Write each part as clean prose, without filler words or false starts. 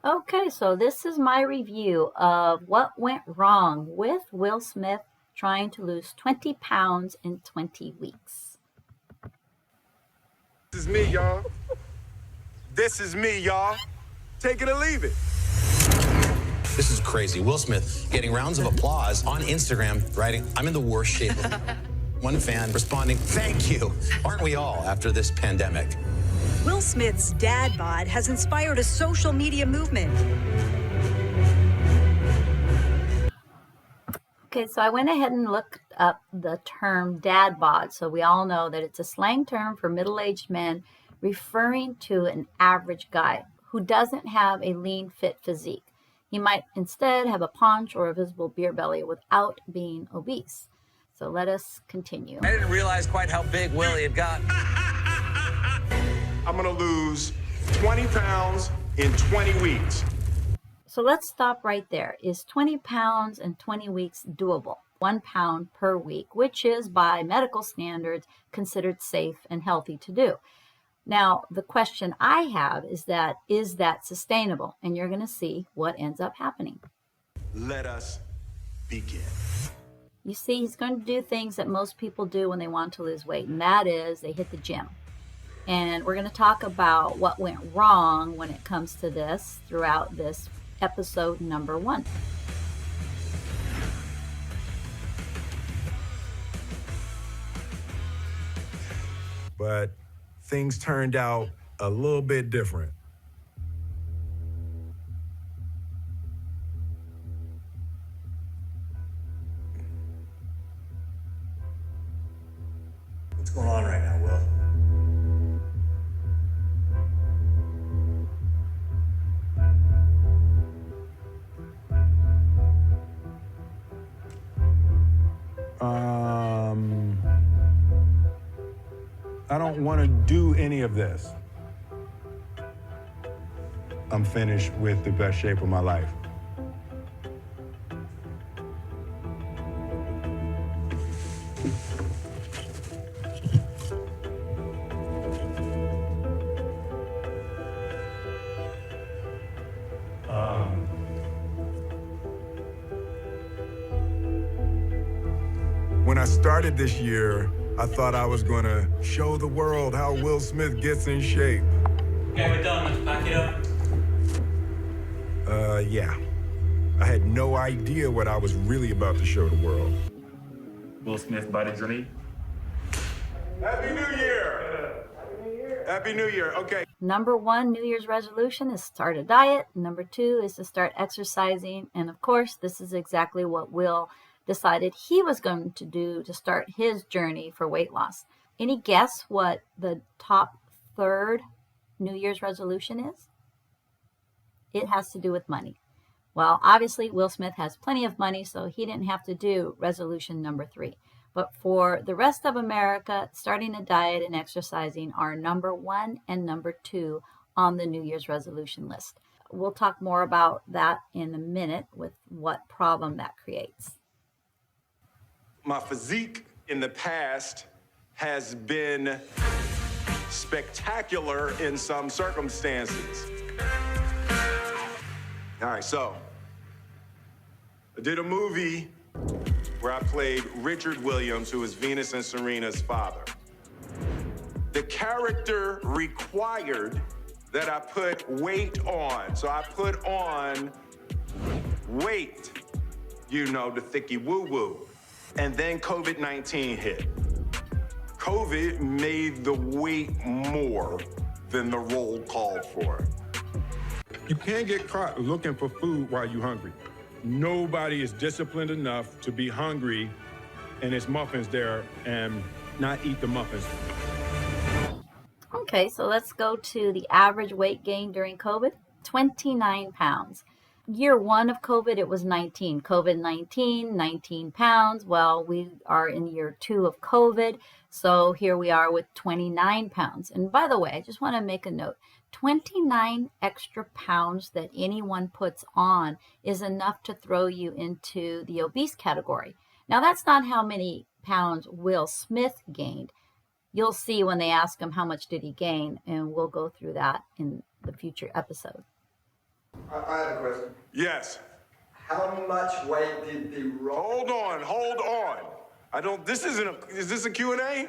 Okay, so this is my review of what went wrong with Will Smith trying to lose 20 pounds in 20 weeks. This is me, y'all. This is me, y'all. Take it or leave it. This is crazy. Will Smith getting rounds of applause on Instagram, writing, "I'm in the worst shape of One fan responding, "Thank you. Aren't we all after this pandemic?" Will Smith's dad bod has inspired a social media movement. Okay, so I went ahead and looked up the term dad bod. So we all know that it's a slang term for middle-aged men referring to an average guy who doesn't have a lean, fit physique. He might instead have a paunch or a visible beer belly without being obese. So let us continue. I didn't realize quite how big Willie had got. I'm gonna lose 20 pounds in 20 weeks. So let's stop right there. Is 20 pounds in 20 weeks doable? 1 pound per week, which is by medical standards considered safe and healthy to do. Now, the question I have is that sustainable? And you're going to see what ends up happening. Let us begin. You see, he's going to do things that most people do when they want to lose weight, and that is they hit the gym. And we're going to talk about what went wrong when it comes to this throughout this episode number 1. But things turned out a little bit different. What's going on right now, Will? I don't want to do any of this. I'm finished with the best shape of my life. When I started this year, I thought I was going to show the world how Will Smith gets in shape. Okay, we're done. Let's pack it up. Yeah. I had no idea what I was really about to show the world. Will Smith body journey. Happy New Year! Happy New Year. Okay. Number 1 New Year's resolution is start a diet. Number 2 is to start exercising. And of course, this is exactly what Will decided he was going to do to start his journey for weight loss. Any guess what the top 3rd New Year's resolution is? It has to do with money. Well, obviously, Will Smith has plenty of money, so he didn't have to do resolution number 3. But for the rest of America, starting a diet and exercising are number 1 and number 2 on the New Year's resolution list. We'll talk more about that in a minute with what problem that creates. My physique in the past has been spectacular in some circumstances. All right, so I did a movie where I played Richard Williams, who is Venus and Serena's father. The character required that I put weight on, so I put on weight, the thicky woo-woo. And then COVID-19 hit. COVID made the weight more than the role called for. You can't get caught looking for food while you're hungry. Nobody is disciplined enough to be hungry and it's muffins there and not eat the muffins. Okay, so let's go to the average weight gain during COVID, 29 pounds. Year 1 of COVID, it was 19. COVID-19, 19 pounds. Well, we are in year 2 of COVID, so here we are with 29 pounds. And by the way, I just want to make a note. 29 extra pounds that anyone puts on is enough to throw you into the obese category. Now, that's not how many pounds Will Smith gained. You'll see when they ask him how much did he gain, and we'll go through that in the future episode. I have a question. Yes. How much weight did the Hold on. I don't, this isn't a, is this a Q&A?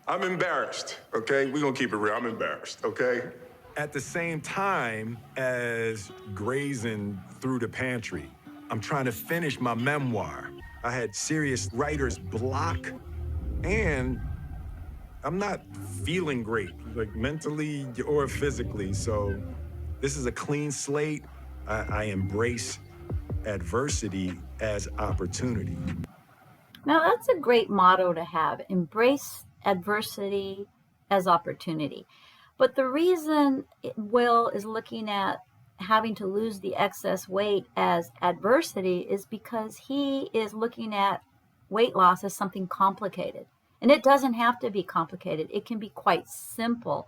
I'm embarrassed, okay? We're gonna keep it real, I'm embarrassed, okay? At the same time as grazing through the pantry, I'm trying to finish my memoir. I had serious writer's block, and I'm not feeling great, like mentally or physically. So this is a clean slate. I embrace adversity as opportunity. Now, that's a great motto to have. Embrace adversity as opportunity. But the reason Will is looking at having to lose the excess weight as adversity is because he is looking at weight loss as something complicated. And it doesn't have to be complicated. It can be quite simple.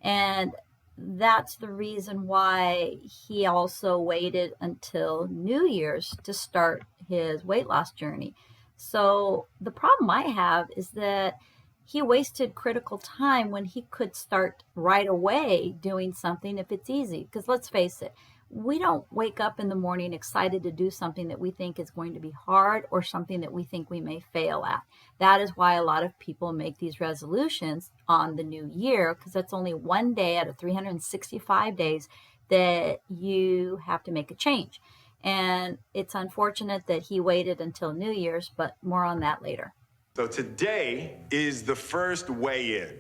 And that's the reason why he also waited until New Year's to start his weight loss journey. So the problem I have is that he wasted critical time when he could start right away doing something if it's easy. Because let's face it, we don't wake up in the morning excited to do something that we think is going to be hard or something that we think we may fail at. That is why a lot of people make these resolutions on the new year, because that's only one day out of 365 days that you have to make a change. And it's unfortunate that he waited until New Year's, but more on that later. So today is the first weigh-in.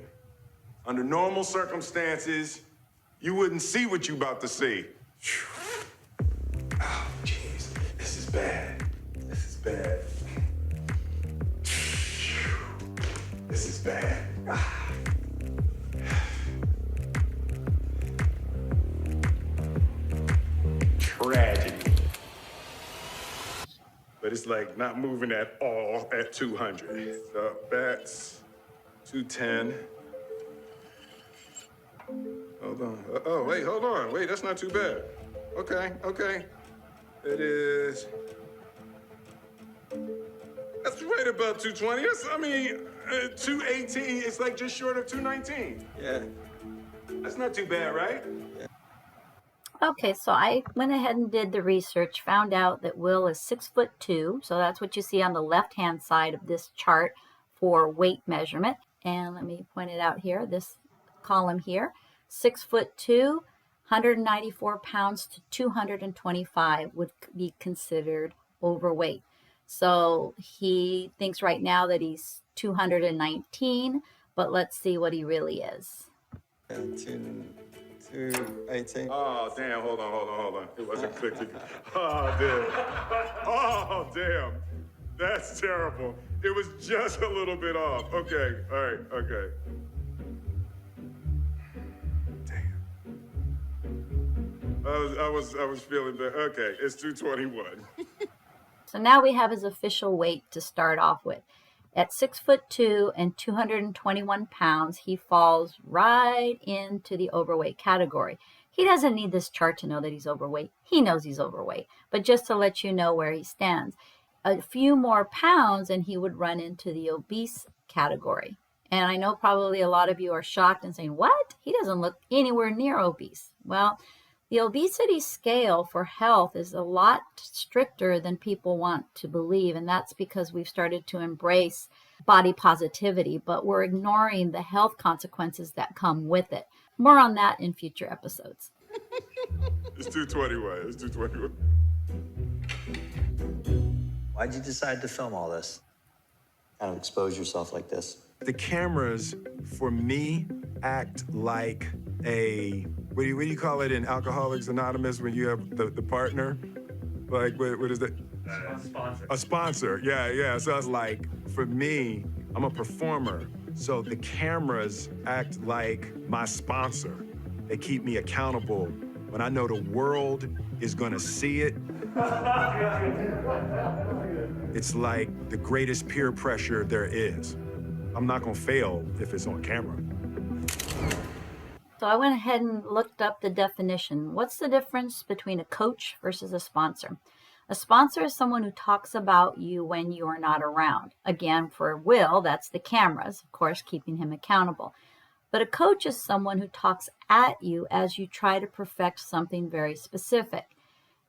Under normal circumstances, you wouldn't see what you're about to see. Oh, jeez, this is bad. This is bad. This is bad. Tragedy. But it's like not moving at all at 200. So that's 210. Hold on. Oh, wait, hold on. Wait, that's not too bad. Okay. It is. That's right about 220. That's, 218. It's like just short of 219. Yeah. That's not too bad, right? Okay, so I went ahead and did the research, found out that Will is 6'2", so that's what you see on the left-hand side of this chart for weight measurement. And let me point it out here, this column here, 6'2", 194 pounds to 225 would be considered overweight. So he thinks right now that he's 219, but let's see what he really is. 218. Oh, damn, hold on. It wasn't clicking. Oh, damn. That's terrible. It was just a little bit off. Okay, all right, okay. Damn. I was feeling bad. Okay, it's 221. So now we have his official weight to start off with. At 6'2" and 221 pounds, he falls right into the overweight category. He doesn't need this chart to know that he's overweight. He knows he's overweight, but just to let you know where he stands. A few more pounds and he would run into the obese category. And I know probably a lot of you are shocked and saying, what? He doesn't look anywhere near obese. Well, the obesity scale for health is a lot stricter than people want to believe, and that's because we've started to embrace body positivity, but we're ignoring the health consequences that come with it. More on that in future episodes. It's 221. It's 221. Why'd you decide to film all this? Kind of expose yourself like this. The cameras, for me, act like a, what do you call it in Alcoholics Anonymous when you have the partner? Like, what is that? Sponsor. A sponsor, yeah. So it's like, for me, I'm a performer. So the cameras act like my sponsor. They keep me accountable. When I know the world is gonna see it, it's like the greatest peer pressure there is. I'm not gonna fail if it's on camera. So I went ahead and looked up the definition. What's the difference between a coach versus a sponsor? A sponsor is someone who talks about you when you are not around. Again, for Will, that's the cameras, of course, keeping him accountable. But a coach is someone who talks at you as you try to perfect something very specific.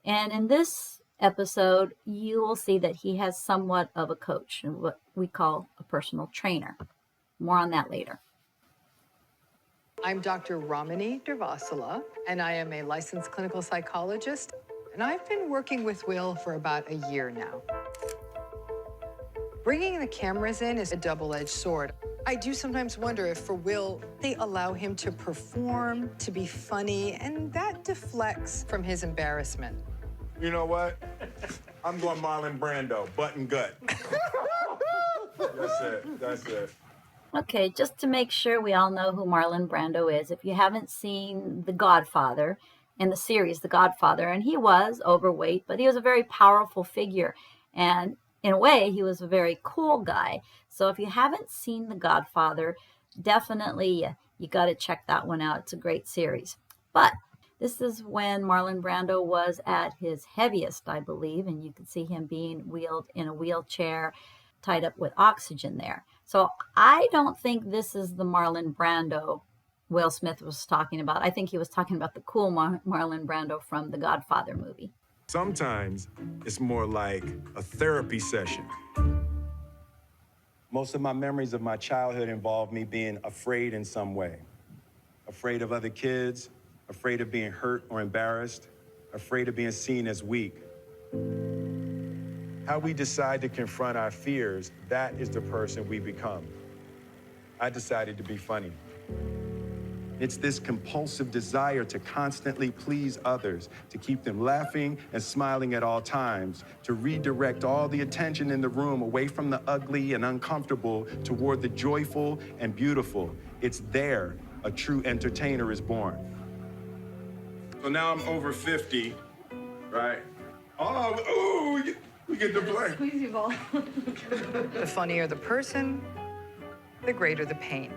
And in this episode, you will see that he has somewhat of a coach, what we call a personal trainer. More on that later. I'm Dr. Ramani Durvasula, and I am a licensed clinical psychologist. And I've been working with Will for about a year now. Bringing the cameras in is a double-edged sword. I do sometimes wonder if for Will, they allow him to perform, to be funny, and that deflects from his embarrassment. You know what? I'm going Marlon Brando, butt and gut. That's it. Okay, just to make sure we all know who Marlon Brando is, if you haven't seen The Godfather, in the series The Godfather, and he was overweight, but he was a very powerful figure, and in a way, he was a very cool guy. So if you haven't seen The Godfather, definitely you got to check that one out. It's a great series. But this is when Marlon Brando was at his heaviest, I believe, and you can see him being wheeled in a wheelchair, tied up with oxygen there. So I don't think this is the Marlon Brando Will Smith was talking about. I think he was talking about the cool Marlon Brando from the Godfather movie. Sometimes it's more like a therapy session. Most of my memories of my childhood involve me being afraid in some way. Afraid of other kids, afraid of being hurt or embarrassed, afraid of being seen as weak. How we decide to confront our fears, that is the person we become. I decided to be funny. It's this compulsive desire to constantly please others, to keep them laughing and smiling at all times, to redirect all the attention in the room away from the ugly and uncomfortable toward the joyful and beautiful. It's there a true entertainer is born. So now I'm over 50, right? We get to play. Squeezy ball. The funnier the person, the greater the pain.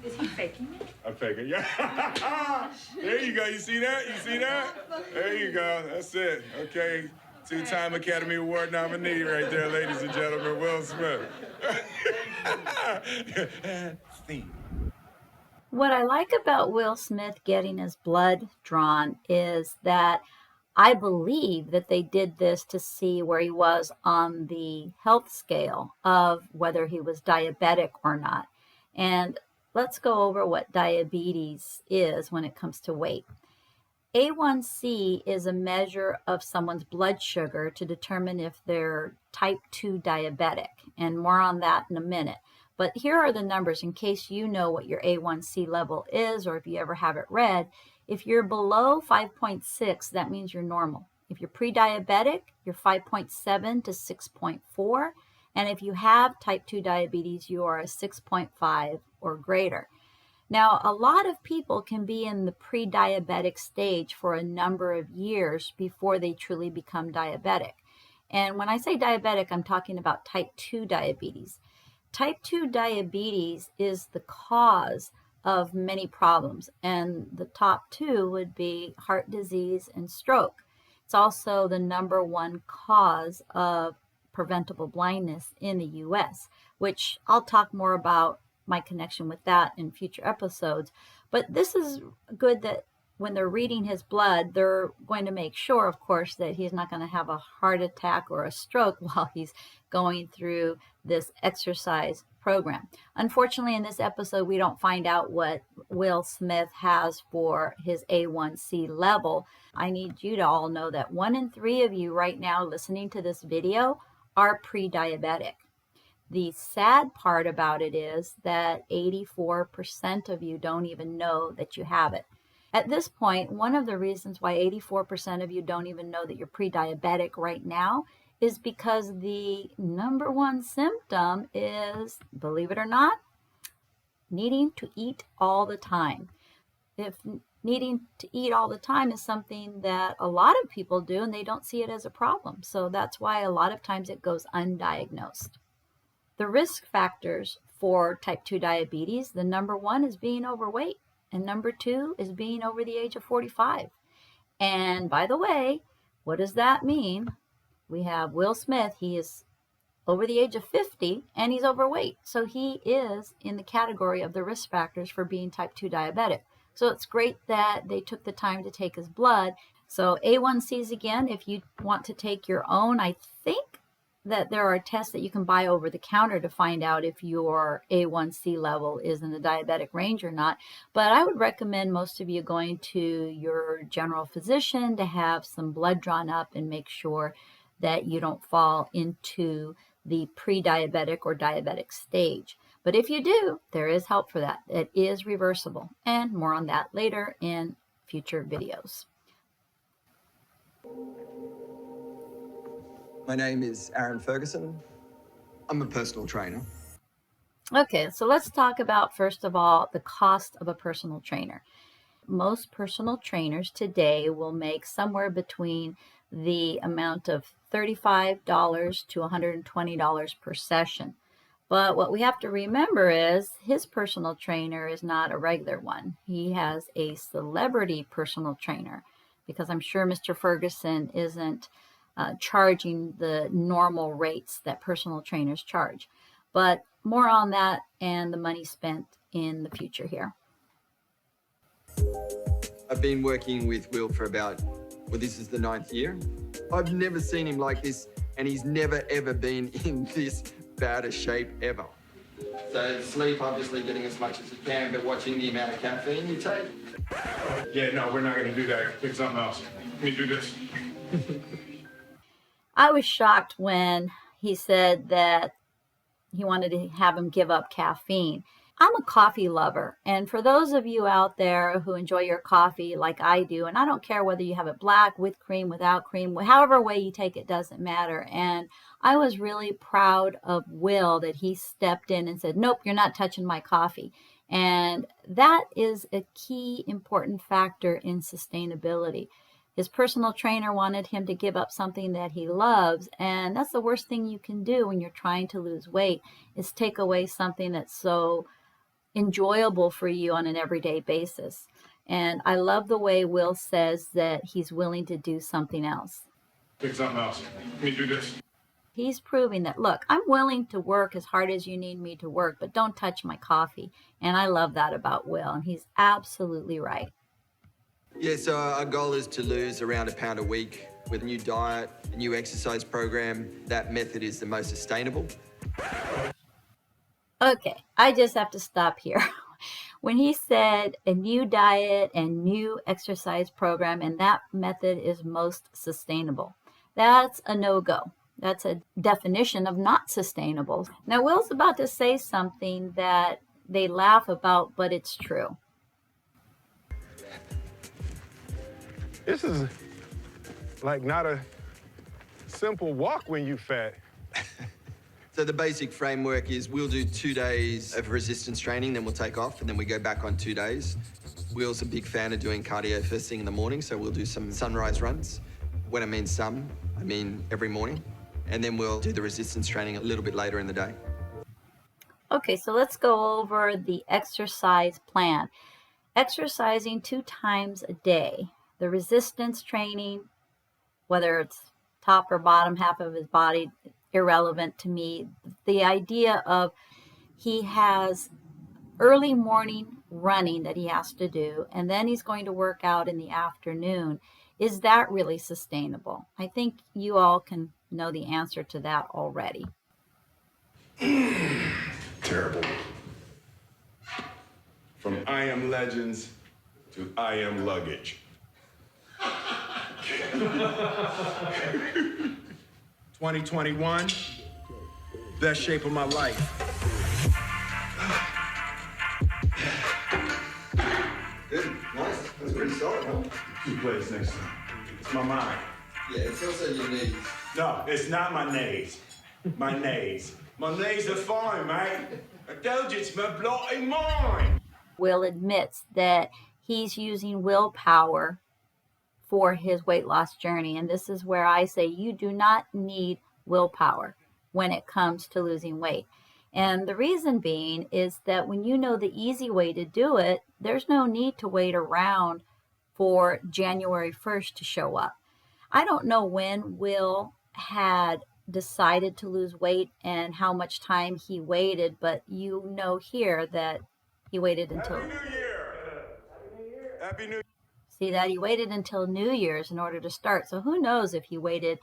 Is he faking it? I'm faking, yeah. There you go, you see that? There you go, that's it, okay. Two-time Academy Award nominee right there, ladies and gentlemen, Will Smith. And theme. What I like about Will Smith getting his blood drawn is that I believe that they did this to see where he was on the health scale of whether he was diabetic or not. And let's go over what diabetes is when it comes to weight. A1C is a measure of someone's blood sugar to determine if they're type 2 diabetic, and more on that in a minute. But here are the numbers in case you know what your A1C level is, or if you ever have it read. If you're below 5.6, that means you're normal. If you're pre-diabetic, you're 5.7 to 6.4. And if you have type 2 diabetes, you are a 6.5 or greater. Now, a lot of people can be in the pre-diabetic stage for a number of years before they truly become diabetic. And when I say diabetic, I'm talking about type 2 diabetes. Type 2 diabetes is the cause of many problems, and the top two would be heart disease and stroke. It's also the number one cause of preventable blindness in the U.S., which I'll talk more about my connection with that in future episodes. But this is good that when they're reading his blood, they're going to make sure, of course, that he's not going to have a heart attack or a stroke while he's going through this exercise program. Unfortunately, in this episode, we don't find out what Will Smith has for his A1C level. I need you to all know that 1 in 3 of you right now listening to this video are pre-diabetic. The sad part about it is that 84% of you don't even know that you have it. At this point, one of the reasons why 84% of you don't even know that you're pre-diabetic right now is because the number one symptom is, believe it or not, needing to eat all the time. If needing to eat all the time is something that a lot of people do and they don't see it as a problem. So that's why a lot of times it goes undiagnosed. The risk factors for type 2 diabetes, the number one is being overweight, and number two is being over the age of 45. And by the way, what does that mean? We have Will Smith, he is over the age of 50 and he's overweight. So he is in the category of the risk factors for being type 2 diabetic. So it's great that they took the time to take his blood. So A1Cs again, if you want to take your own, I think that there are tests that you can buy over the counter to find out if your A1C level is in the diabetic range or not. But I would recommend most of you going to your general physician to have some blood drawn up and make sure that you don't fall into the pre-diabetic or diabetic stage. But if you do, there is help for that. It is reversible. And more on that later in future videos. My name is Aaron Ferguson. I'm a personal trainer. Okay, so let's talk about, first of all, the cost of a personal trainer. Most personal trainers today will make somewhere between the amount of $35 to $120 per session. But what we have to remember is his personal trainer is not a regular one. He has a celebrity personal trainer, because I'm sure Mr. Ferguson isn't charging the normal rates that personal trainers charge. But more on that and the money spent in the future here. I've been working with Will for this is the 9th year. I've never seen him like this, and he's never ever been in this bad a shape ever. So sleep, obviously getting as much as you can, but watching the amount of caffeine you take. Yeah, no, we're not going to do that. Pick something else. Let me do this. I was shocked when he said that he wanted to have him give up caffeine. I'm a coffee lover, and for those of you out there who enjoy your coffee like I do, and I don't care whether you have it black, with cream, without cream, however way you take it doesn't matter. And I was really proud of Will that he stepped in and said, nope, you're not touching my coffee. And that is a key important factor in sustainability. His personal trainer wanted him to give up something that he loves, and that's the worst thing you can do when you're trying to lose weight, is take away something that's so enjoyable for you on an everyday basis. And I love the way Will says that he's willing to do something else. Pick something else. Let me do this. He's proving that, look, I'm willing to work as hard as you need me to work, but don't touch my coffee. And I love that about Will, and he's absolutely right. Yeah, so our goal is to lose around a pound a week. With a new diet, a new exercise program, that method is the most sustainable. Okay, I just have to stop here. When he said a new diet and new exercise program and that method is most sustainable, that's a no-go. That's a definition of not sustainable. Now, Will's about to say something that they laugh about, but it's true. This is like not a simple walk when you fat. So the basic framework is we'll do 2 days of resistance training, then we'll take off, and then we go back on 2 days. Will's a big fan of doing cardio first thing in the morning, so we'll do some sunrise runs. When I mean some, I mean every morning. And then we'll do the resistance training a little bit later in the day. Okay, so let's go over the exercise plan. Exercising 2 times a day. The resistance training, whether it's top or bottom half of his body, irrelevant to me. The idea of he has early morning running that he has to do, and then he's going to work out in the afternoon. Is that really sustainable? I think you all can know the answer to that already. Terrible. From I am legends to I am luggage. 2021, best shape of my life. Good, nice. That's pretty solid, huh? You play this next time. It's my mind. Yeah, it's also your knees. No, it's not my knees. My knees. My knees are fine, mate. I told you it's my bloody mind. Will admits that he's using willpower for his weight loss journey. And this is where I say you do not need willpower when it comes to losing weight. And the reason being is that when you know the easy way to do it, there's no need to wait around for January 1st to show up. I don't know when Will had decided to lose weight and how much time he waited, but you know here that he waited until... Happy New Year! Happy New Year! See that? He waited until New Year's in order to start. So who knows if he waited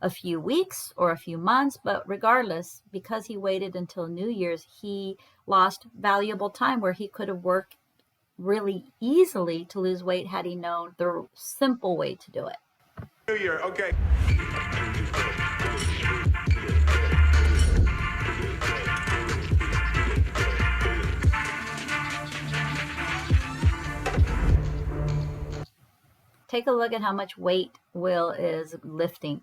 a few weeks or a few months, but regardless, because he waited until New Year's, he lost valuable time where he could have worked really easily to lose weight had he known the simple way to do it. New Year, okay. Take a look at how much weight Will is lifting.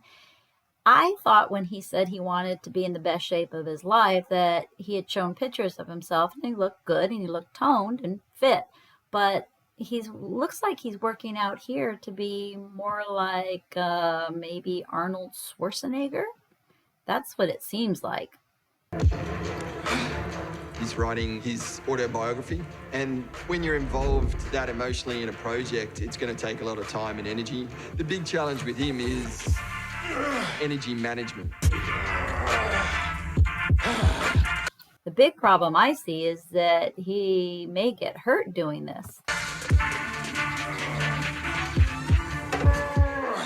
I thought when he said he wanted to be in the best shape of his life that he had shown pictures of himself and he looked good and he looked toned and fit. But he looks like he's working out here to be more like maybe Arnold Schwarzenegger. That's what it seems like. He's writing his autobiography, and when you're involved that emotionally in a project, it's going to take a lot of time and energy. The big challenge with him is energy management. The big problem I see is that he may get hurt doing this.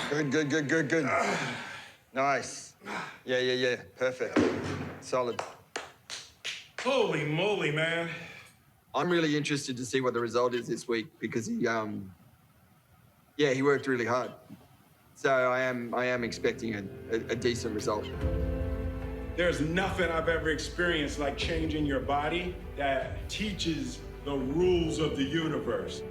Good. Nice. Yeah. Perfect. Solid. Holy moly, man. I'm really interested to see what the result is this week because he worked really hard. So I am expecting a decent result. There's nothing I've ever experienced like changing your body that teaches the rules of the universe.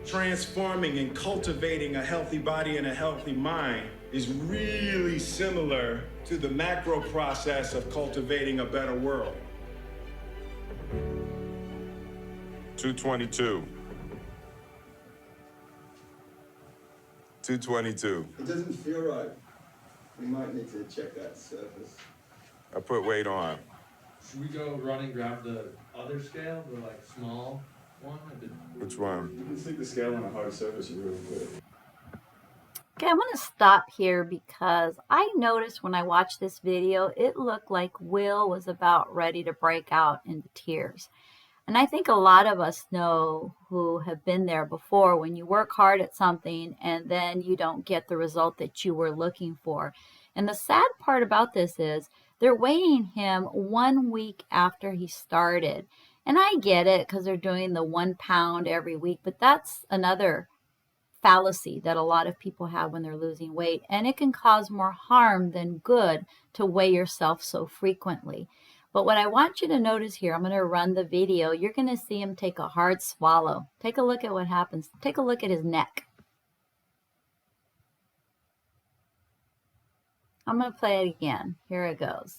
Transforming and cultivating a healthy body and a healthy mind is really similar to the macro process of cultivating a better world. 222. 222. It doesn't feel right. We might need to check that surface. I put weight on. Should we go run and grab the other scale, the like small one? Which one? You can stick the scale on a hard surface really quick. Okay, I'm going to stop here because I noticed when I watched this video, it looked like Will was about ready to break out into tears. And I think a lot of us know who have been there before when you work hard at something and then you don't get the result that you were looking for. And the sad part about this is they're weighing him 1 week after he started. And I get it because they're doing the 1 pound every week, but that's another fallacy that a lot of people have when they're losing weight. And it can cause more harm than good to weigh yourself so frequently. But what I want you to notice here, I'm going to run the video. You're going to see him take a hard swallow. Take a look at what happens. Take a look at his neck. I'm going to play it again. Here it goes.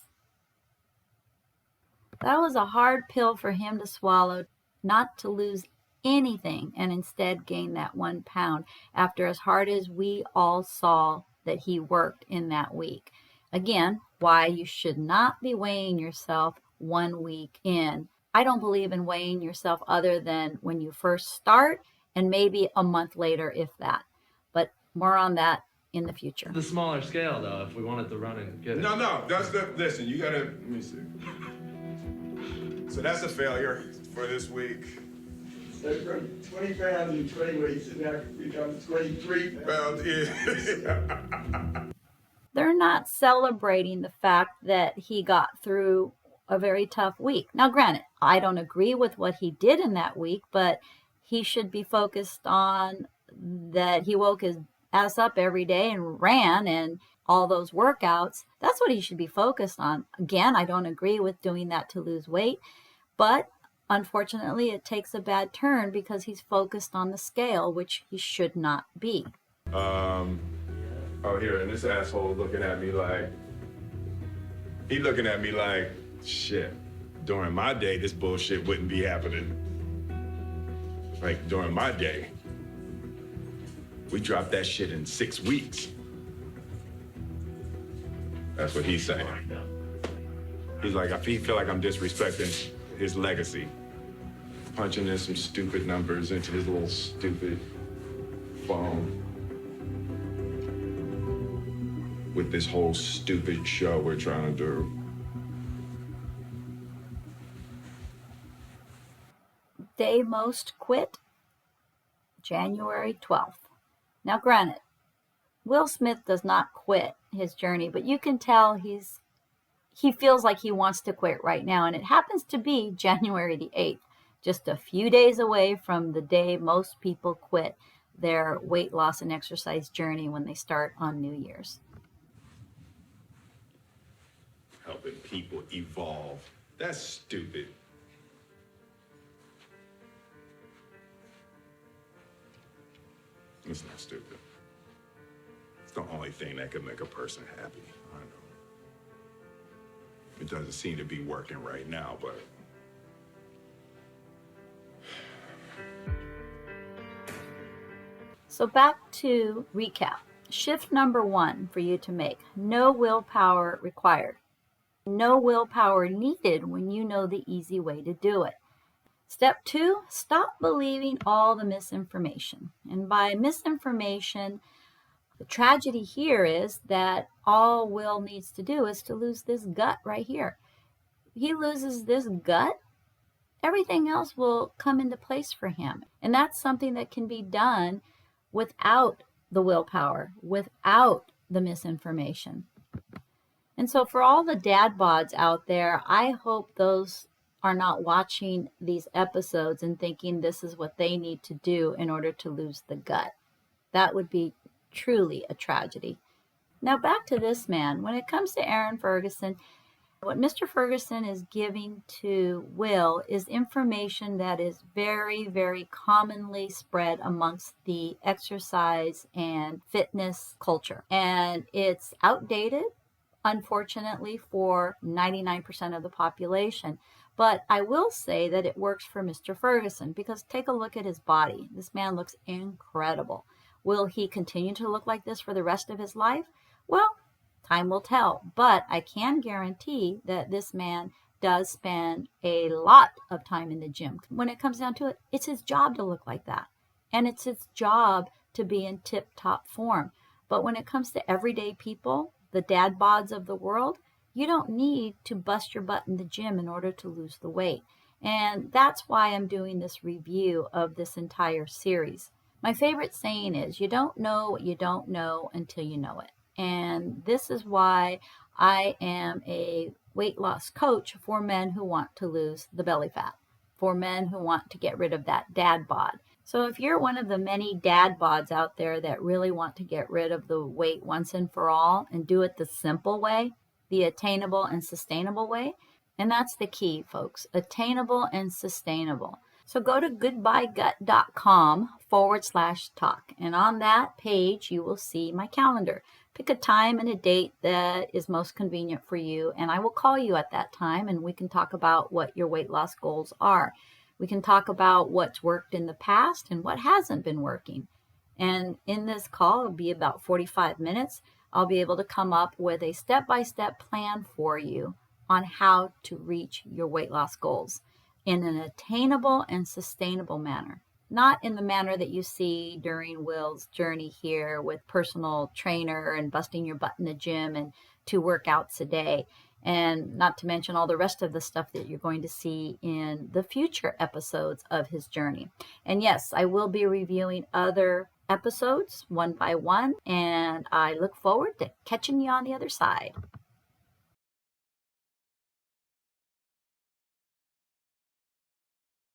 That was a hard pill for him to swallow, not to lose anything and instead gain that 1 pound after as hard as we all saw that he worked in that week. Again, why you should not be weighing yourself 1 week in. I don't believe in weighing yourself other than when you first start and maybe a month later, if that. But more on that in the future. The smaller scale, though, if we wanted to run and get it. No, that's the, listen, you gotta, let me see. So that's a failure for this week. So from 20 pounds in 20 weeks, it now becomes 23 pounds. They're not celebrating the fact that he got through a very tough week. Now, granted, I don't agree with what he did in that week, but he should be focused on that he woke his ass up every day and ran and all those workouts. That's what he should be focused on. Again, I don't agree with doing that to lose weight, but unfortunately, it takes a bad turn because he's focused on the scale, which he should not be. Oh, here, and this asshole looking at me like, he looking at me like, shit, during my day, this bullshit wouldn't be happening. Like, during my day, we dropped that shit in 6 weeks. That's what he's saying. He's like, I feel like I'm disrespecting his legacy. Punching in some stupid numbers into his little stupid phone. with this whole stupid show we're trying to do. Day most quit, January 12th. Now, granted, Will Smith does not quit his journey, but you can tell he feels like he wants to quit right now, and it happens to be January the 8th, just a few days away from the day most people quit their weight loss and exercise journey when they start on New Year's. Helping people evolve. That's stupid. It's not stupid. It's the only thing that could make a person happy. I know. It doesn't seem to be working right now, but So back to recap. Shift number 1 for you to make: no willpower required. No willpower needed when you know the easy way to do it. Step 2, stop believing all the misinformation. And by misinformation, the tragedy here is that all Will needs to do is to lose this gut right here. He loses this gut, everything else will come into place for him. And that's something that can be done without the willpower, without the misinformation. And so for all the dad bods out there, I hope those are not watching these episodes and thinking this is what they need to do in order to lose the gut. That would be truly a tragedy. Now back to this man. When it comes to Aaron Ferguson, what Mr. Ferguson is giving to Will is information that is very, very commonly spread amongst the exercise and fitness culture. And it's outdated, unfortunately, for 99% of the population. But I will say that it works for Mr. Ferguson, because take a look at his body. This man looks incredible. Will he continue to look like this for the rest of his life? Well, time will tell. But I can guarantee that this man does spend a lot of time in the gym. When it comes down to it, it's his job to look like that. And it's his job to be in tip-top form. But when it comes to everyday people, the dad bods of the world, you don't need to bust your butt in the gym in order to lose the weight. And that's why I'm doing this review of this entire series. My favorite saying is, you don't know what you don't know until you know it. And this is why I am a weight loss coach for men who want to lose the belly fat, for men who want to get rid of that dad bod. So if you're one of the many dad bods out there that really want to get rid of the weight once and for all and do it the simple way, the attainable and sustainable way, and that's the key, folks, attainable and sustainable. So go to goodbyegut.com/talk. And on that page, you will see my calendar. Pick a time and a date that is most convenient for you, and I will call you at that time, and we can talk about what your weight loss goals are. We can talk about what's worked in the past and what hasn't been working. And in this call, it'll be about 45 minutes. I'll be able to come up with a step-by-step plan for you on how to reach your weight loss goals in an attainable and sustainable manner. Not in the manner that you see during Will's journey here with personal trainer and busting your butt in the gym and 2 workouts a day. And not to mention all the rest of the stuff that you're going to see in the future episodes of his journey. And yes, I will be reviewing other episodes one by one, and I look forward to catching you on the other side.